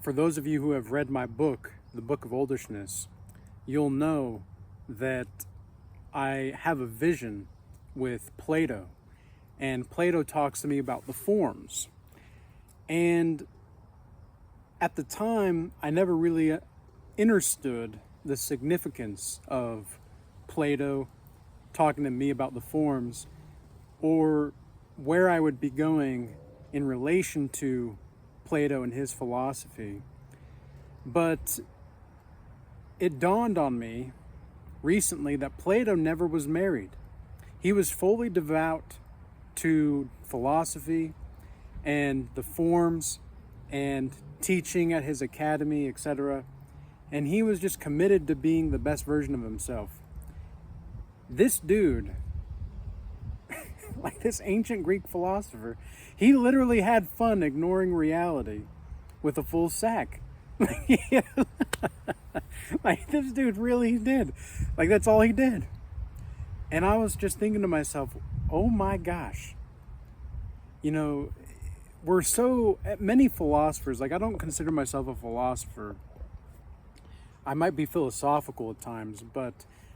for those of you who have read my book, the Book of Oldishness, you'll know that I have a vision with Plato. And Plato talks to me about the forms. And at the time, I never really understood the significance of Plato talking to me about the forms, or where I would be going in relation to Plato and his philosophy. But it dawned on me recently that Plato never was married. He was fully devout to philosophy and the forms and teaching at his academy, etc. And he was just committed to being the best version of himself. This dude, like this ancient Greek philosopher, he literally had fun ignoring reality with a full sack. Like, this dude really did. Like, that's all he did. And I was just thinking to myself, oh my gosh. You know, we're so, many philosophers, like, I don't consider myself a philosopher. I might be philosophical at times, but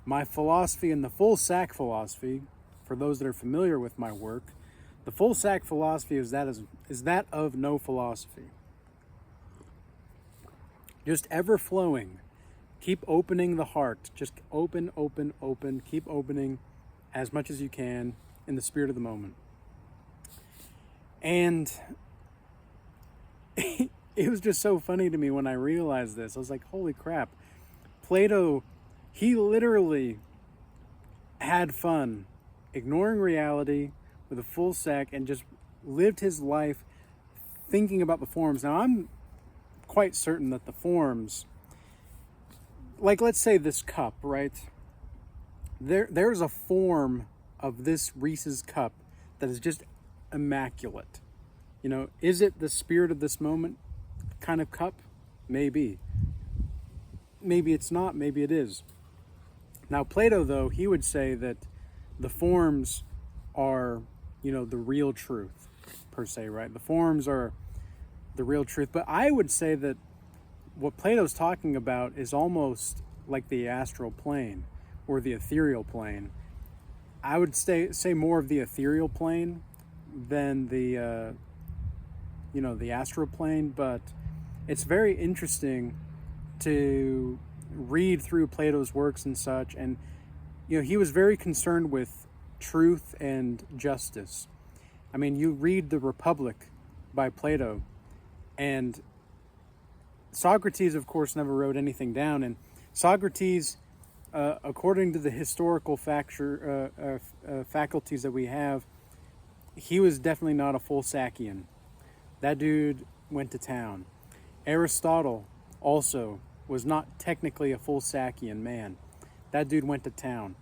my philosophy and the full sack philosophy, for those that are familiar with my work, the full sack philosophy is that of no philosophy. Just ever flowing. Keep opening the heart. Just open, open, open. Keep opening as much as you can in the spirit of the moment. And it was just so funny to me when I realized this. I was like, holy crap. Plato, he literally had fun ignoring reality with a full sack and just lived his life thinking about the forms. Now, I'm quite certain that the forms, like, let's say this cup, right? There's a form of this Reese's cup that is just immaculate. You know, is it the spirit of this moment kind of cup? Maybe. Maybe it's not, maybe it is. Now, Plato, though, he would say that the forms are, you know, the real truth, per se, right? The forms are the real truth. But I would say that what Plato's talking about is almost like the astral plane or the ethereal plane. I would say more of the ethereal plane than the, the astral plane. But it's very interesting to read through Plato's works and such. And, you know, he was very concerned with truth and justice. I mean, you read The Republic by Plato, and Socrates, of course, never wrote anything down. And Socrates, according to the historical faculties that we have, he was definitely not a full Sackian. That dude went to town. Aristotle also was not technically a full Sackian man. That dude went to town.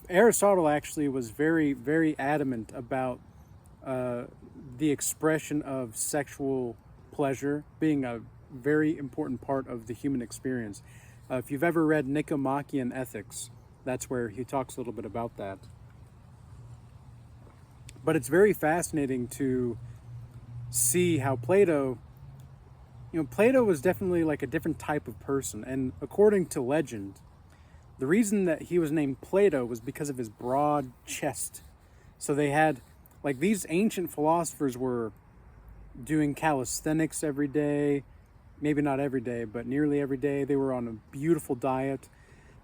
Aristotle actually was very, very adamant about the expression of sexual pleasure being a very important part of the human experience. If you've ever read Nicomachean Ethics, that's where he talks a little bit about that. But it's very fascinating to see how Plato was definitely like a different type of person. And according to legend, the reason that he was named Plato was because of his broad chest. So they had, like, these ancient philosophers were doing calisthenics every day, maybe not every day, but nearly every day. They were on a beautiful diet.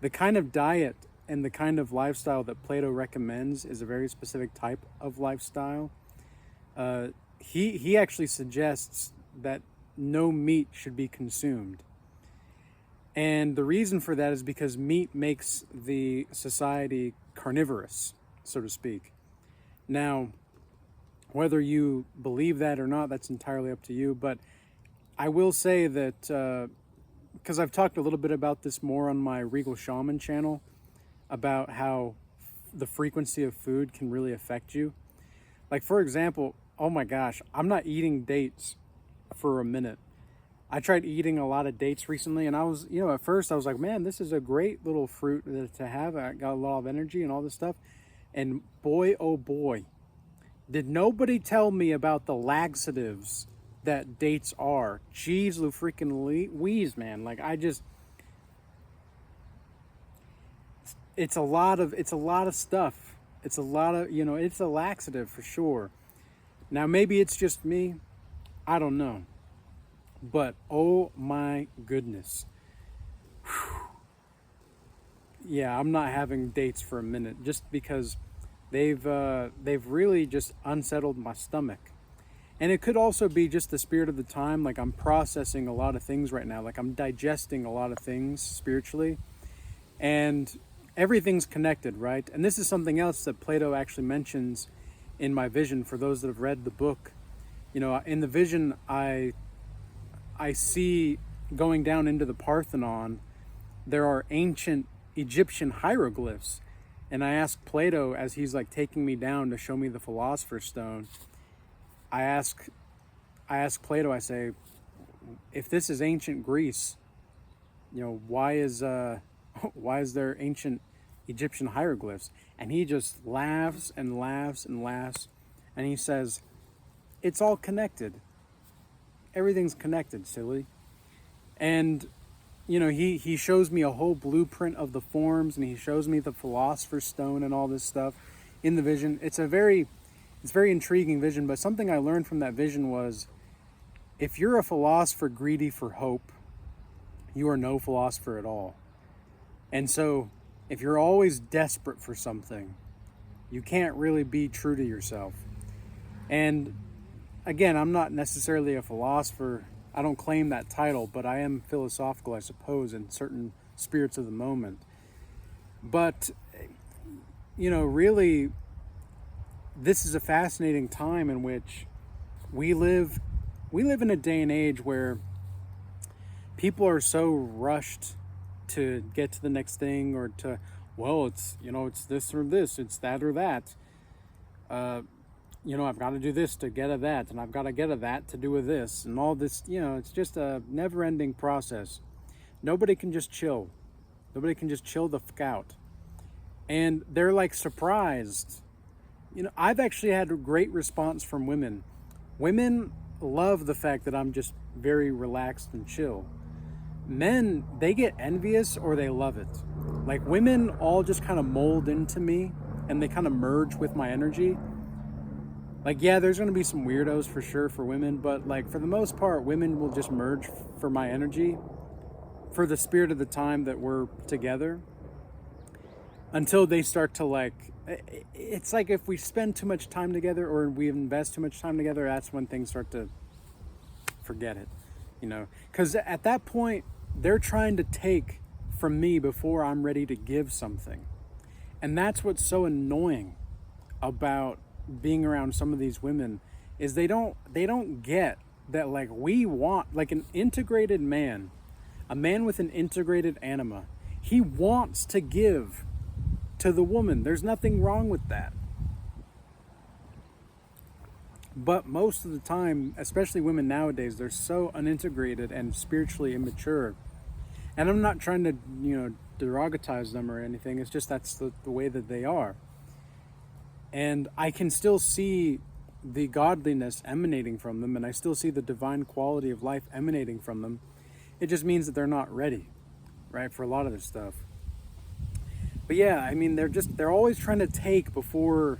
The kind of diet and the kind of lifestyle that Plato recommends is a very specific type of lifestyle. He actually suggests that no meat should be consumed. And the reason for that is because meat makes the society carnivorous, so to speak. Now, whether you believe that or not, that's entirely up to you. But I will say that, because I've talked a little bit about this more on my Regal Shaman channel, about how the frequency of food can really affect you. Like, for example, oh my gosh, I'm not eating dates for a minute. I tried eating a lot of dates recently, and I was, at first I was like, man, this is a great little fruit to have. I got a lot of energy and all this stuff. And boy, oh boy, did nobody tell me about the laxatives that dates are. Jeez, freaking Louise, man. Like, it's a lot of stuff. It's a lot of, it's a laxative for sure. Now, maybe it's just me. I don't know. But, oh my goodness. Whew. Yeah, I'm not having dates for a minute just because they've really just unsettled my stomach. And it could also be just the spirit of the time. Like, I'm processing a lot of things right now. Like, I'm digesting a lot of things spiritually. And everything's connected, right? And this is something else that Plato actually mentions in my vision for those that have read the book. In the vision, I see going down into the Parthenon, there are ancient Egyptian hieroglyphs. And I ask Plato, as he's like taking me down to show me the Philosopher's Stone, I ask Plato, I say, if this is ancient Greece, why is there ancient Egyptian hieroglyphs? And he just laughs and laughs and laughs. And he says, it's all connected. Everything's connected, silly. And, he shows me a whole blueprint of the forms, and he shows me the Philosopher's Stone and all this stuff in the vision. It's a very intriguing vision, but something I learned from that vision was, if you're a philosopher greedy for hope, you are no philosopher at all. And so, if you're always desperate for something, you can't really be true to yourself. And again, I'm not necessarily a philosopher. I don't claim that title, but I am philosophical, I suppose, in certain spirits of the moment. But, really, this is a fascinating time in which we live in a day and age where people are so rushed to get to the next thing, or to, it's this or this, it's that or that. I've got to do this to get a that, and I've got to get a that to do with this, and all this, it's just a never-ending process. Nobody can just chill. Nobody can just chill the fuck out. And they're like surprised. I've actually had a great response from women. Women love the fact that I'm just very relaxed and chill. Men, they get envious or they love it. Like, women all just kind of mold into me, and they kind of merge with my energy. Like, yeah, there's going to be some weirdos for sure for women, but like, for the most part, women will just merge for my energy, for the spirit of the time that we're together, until they start to like, it's like if we spend too much time together, or we invest too much time together, that's when things start to forget it, because at that point, they're trying to take from me before I'm ready to give something. And that's what's so annoying about being around some of these women, is they don't get that, like, we want, like, an integrated man, a man with an integrated anima, he wants to give to the woman. There's nothing wrong with that. But most of the time, especially women nowadays, they're so unintegrated and spiritually immature. And I'm not trying to, derogatize them or anything. It's just that's the way that they are. And I can still see the godliness emanating from them, and I still see the divine quality of life emanating from them. It just means that they're not ready, right, for a lot of this stuff. But yeah, I mean, they're always trying to take before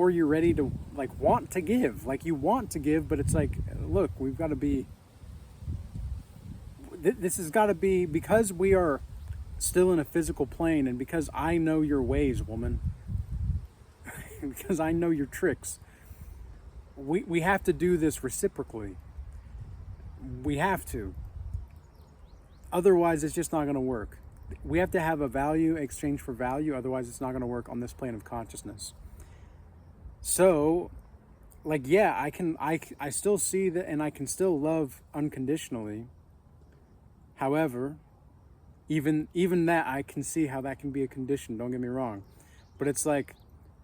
you're ready to, like, want to give. Like, you want to give, but it's like, look, we've got to be, this has got to be, because we are still in a physical plane, and because I know your ways, woman, because I know your tricks, we have to do this reciprocally. We have to. Otherwise, it's just not going to work. We have to have a value exchange for value. Otherwise, it's not going to work on this plane of consciousness. So, like, yeah, I still see that, and I can still love unconditionally. However, even that, I can see how that can be a condition. Don't get me wrong. But it's like,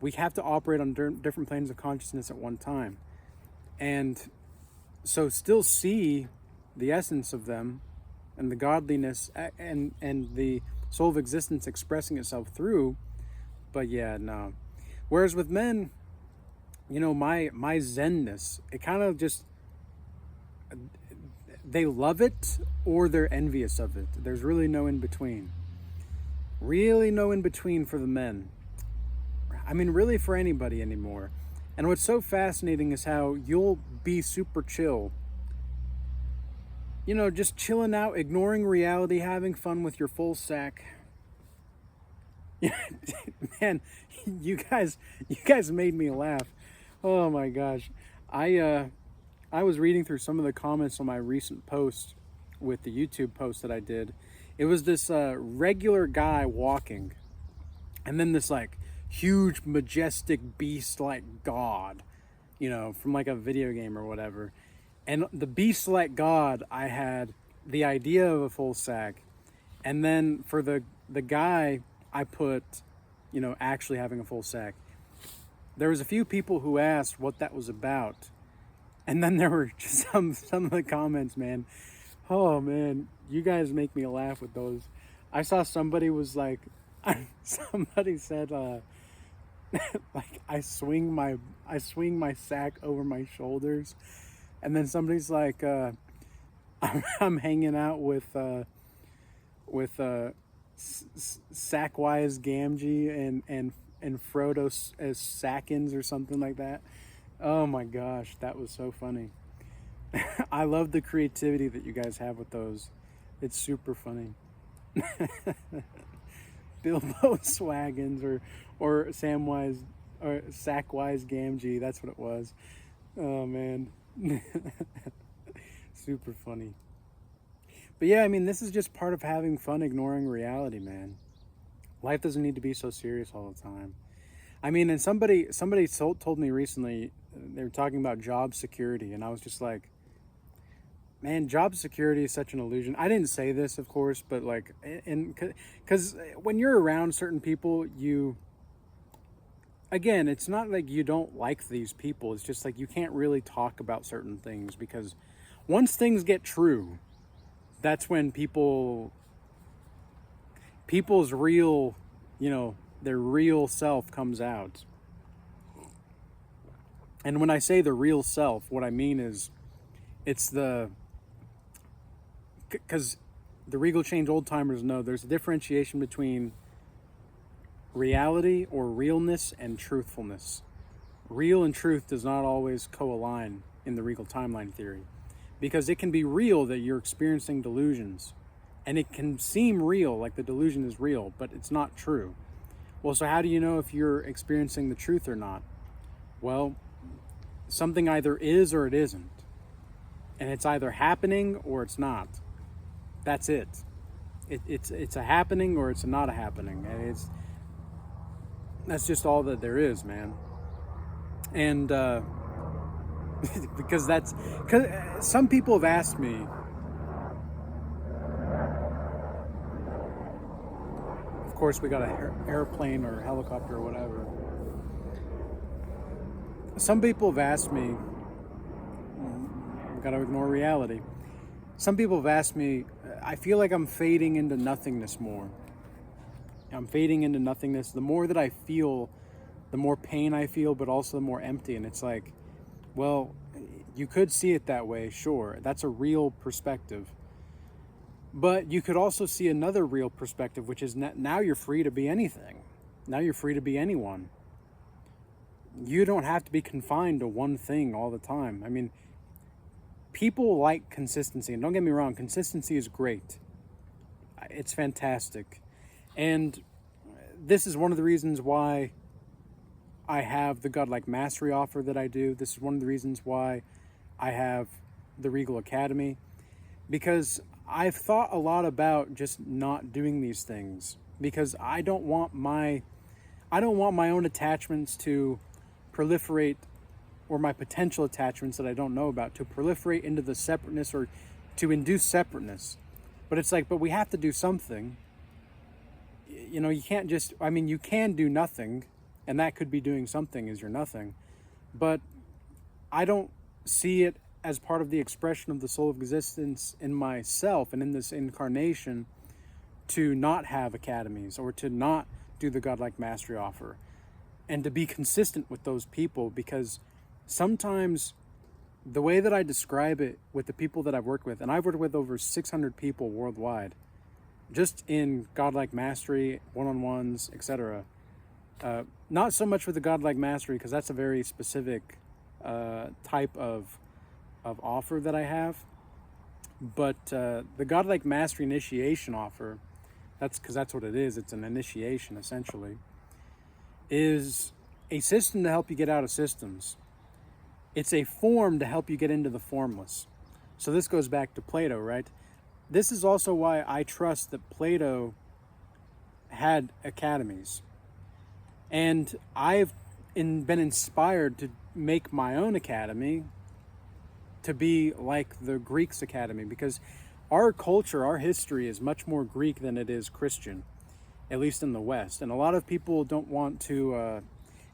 we have to operate on different planes of consciousness at one time. And so still see the essence of them, and the godliness and the soul of existence expressing itself through. But yeah, no. Whereas with men, my zenness, it kind of just, they love it or they're envious of it. There's really no in between. Really no in between for the men. I mean, really for anybody anymore. And what's so fascinating is how you'll be super chill. You know, just chilling out, ignoring reality, having fun with your full sack. Man, you guys made me laugh. Oh my gosh. I was reading through some of the comments on my recent post with the YouTube post that I did. It was this regular guy walking, and then this like huge, majestic beast like god, you know, from like a video game or whatever. And the beast like god, I had the idea of a full sack, and then for the guy, I put, you know, actually having a full sack. There was a few people who asked what that was about. And then there were just some of the comments, man. Oh man, you guys make me laugh with those. I saw somebody was like, somebody said, like I swing my sack over my shoulders, and then somebody's like, I'm hanging out with Sackwise Gamgee and Frodo as Sackins or something like that. Oh my gosh, that was so funny. I love the creativity that you guys have with those. It's super funny. Bilbo Swaggins or Samwise or Sackwise Gamgee, that's what it was. Oh man. Super funny. But yeah, I mean, this is just part of having fun ignoring reality, man. Life doesn't need to be so serious all the time. I mean, and somebody told me recently, they were talking about job security, and I was just like, man, job security is such an illusion. I didn't say this, of course, but like, because when you're around certain people, again, it's not like you don't like these people. It's just like you can't really talk about certain things, because once things get true, that's when people's real, you know, their real self comes out. And when I say the real self, what I mean is it's because the Regal Change old timers know there's a differentiation between reality or realness and truthfulness. Real and truth does not always co-align in the Regal timeline theory, because it can be real that you're experiencing delusions, and it can seem real, like the delusion is real, but it's not true. Well, so how do you know if you're experiencing the truth or not? Well, something either is or it isn't. And it's either happening or it's not. That's it. It's a happening or it's not a happening. And that's just all that there is, man. And because some people have asked me, of course we got an airplane or a helicopter or whatever. Some people have asked me, I've got to ignore reality. Some people have asked me, I feel like I'm fading into nothingness more. I'm fading into nothingness. The more that I feel, the more pain I feel, but also the more empty. And it's like, well, you could see it that way, sure. That's a real perspective. But you could also see another real perspective, which is now you're free to be anything. Now you're free to be anyone. You don't have to be confined to one thing all the time. I mean, people like consistency. And don't get me wrong, consistency is great. It's fantastic. And this is one of the reasons why I have the Godlike Mastery offer that I do. This is one of the reasons why I have the Regal Academy. Because I've thought a lot about just not doing these things, because I don't want my own attachments to proliferate, or my potential attachments that I don't know about to proliferate into the separateness or to induce separateness. But it's like, but we have to do something. You know, you can't just, I mean, you can do nothing, and that could be doing something is your nothing. But I don't see it as part of the expression of the soul of existence in myself and in this incarnation to not have academies or to not do the Godlike Mastery offer, and to be consistent with those people, because sometimes the way that I describe it with the people that I've worked with, and I've worked with over 600 people worldwide, just in godlike mastery, one-on-ones, etc. Not so much with the godlike mastery, because that's a very specific type of offer that I have. But the godlike mastery initiation offer, that's because that's what it is. It's an initiation, essentially, is a system to help you get out of systems. It's a form to help you get into the formless. So this goes back to Plato, right? This is also why I trust that Plato had academies. And I've been inspired to make my own academy to be like the Greeks' academy, because our culture, our history is much more Greek than it is Christian, at least in the West. And a lot of people don't want to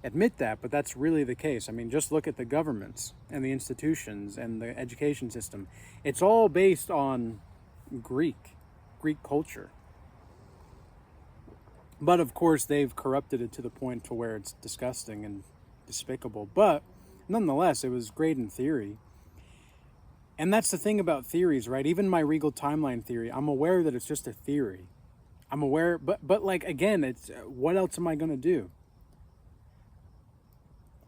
admit that, but that's really the case. I mean, just look at the governments and the institutions and the education system. It's all based on Greek culture. But of course, they've corrupted it to the point to where it's disgusting and despicable. But nonetheless, it was great in theory. And that's the thing about theories, right? Even my Regal timeline theory, I'm aware that it's just a theory. I'm aware, but like, again, it's what else am I going to do?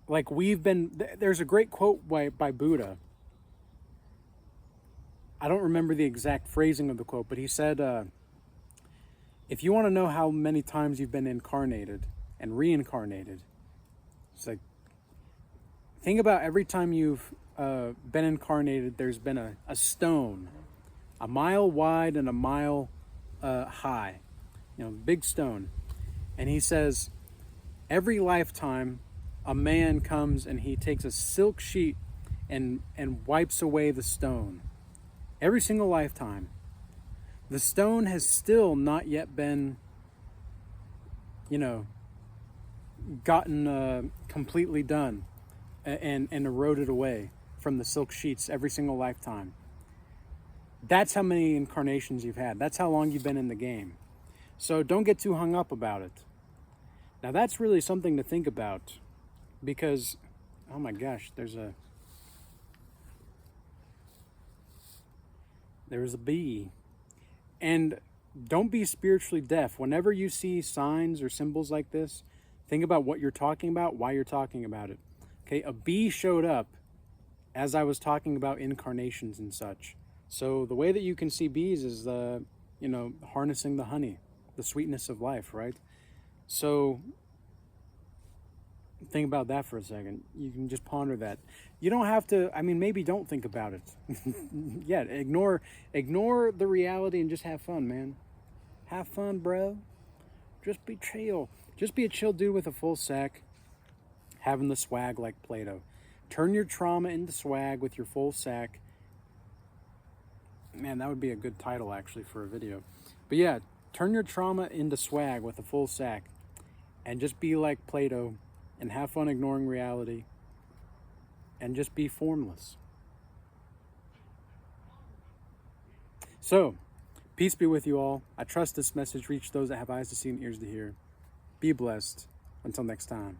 Like, there's a great quote by Buddha. I don't remember the exact phrasing of the quote, but he said, if you want to know how many times you've been incarnated and reincarnated, it's like, think about every time you've been incarnated, there's been a stone, a mile wide and a mile high, big stone. And he says, every lifetime, a man comes and he takes a silk sheet and wipes away the stone. Every single lifetime. The stone has still not yet been, gotten completely done and eroded away from the silk sheets every single lifetime. That's how many incarnations you've had. That's how long you've been in the game. So don't get too hung up about it. Now that's really something to think about, because, oh my gosh, there was a bee. And don't be spiritually deaf. Whenever you see signs or symbols like this, think about what you're talking about, why you're talking about it. Okay, a bee showed up as I was talking about incarnations and such. So the way that you can see bees is, harnessing the honey, the sweetness of life, right? So think about that for a second. You can just ponder that. You don't have to, maybe don't think about it. Yeah, ignore the reality and just have fun, man. Have fun, bro. Just be chill. Just be a chill dude with a full sack, having the swag like Plato. Turn your trauma into swag with your full sack. Man, that would be a good title, actually, for a video. But yeah, turn your trauma into swag with a full sack. And just be like Plato and have fun ignoring reality. And just be formless. So, peace be with you all. I trust this message reached those that have eyes to see and ears to hear. Be blessed. Until next time.